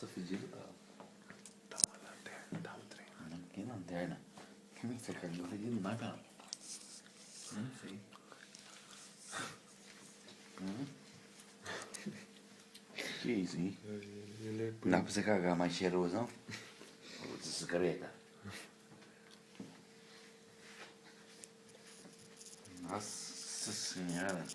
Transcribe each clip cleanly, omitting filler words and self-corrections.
Nossa, fedido tá. Dá uma lanterna, dá um trem. Que lanterna? Como é que você carregou fedido demais, cara? Não sei. Que isso, hein? Ele é Não dá pra você cagar mais cheiroso, não? Ô, desgreta. Nossa senhora.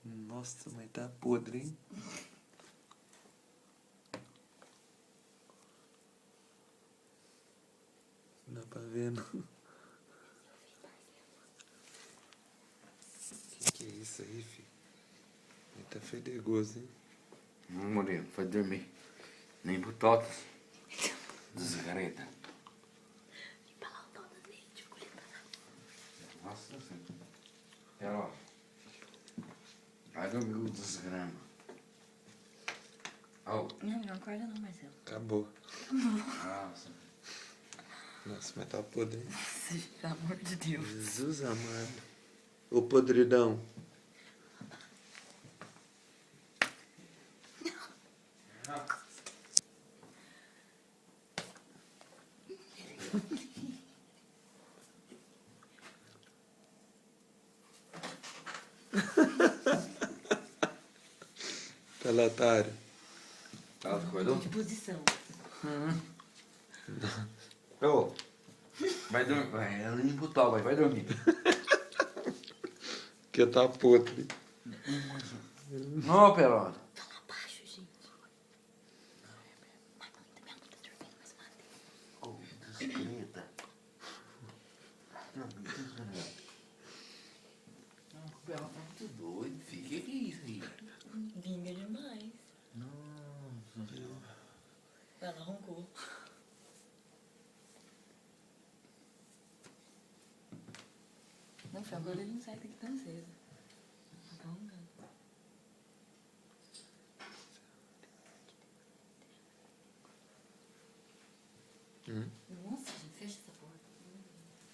Nossa, mas tá podre, hein? Dá pra ver, não? Que é isso aí, filho? Ele tá fedegoso, hein? Moreno, foi dormir. Nem bototas. Desgreta. Nossa senhora. Pera, ó. Vai dormir o desgrama. Oh. Não acorda não, Marcelo. Acabou. Nossa. Nossa, mas tá podre, hein? Pelo amor de Deus. Jesus amado. Ô podridão. Pelatário. Ela acordou? De posição. Ô. Vai dormir. Vai, ela nem botou, vai dormir. Que tá podre. Não, Pelota. Fala baixo, gente. Mas minha mãe tá dormindo, mas matei. Ô, desgreta. Não, desgreta. Não, o Pelota tá muito doido, filho. Que é isso aí? Vinga demais. Nossa senhora. Ela roncou. Não, filho, agora ele não sai daqui tão cedo. Tá roncando.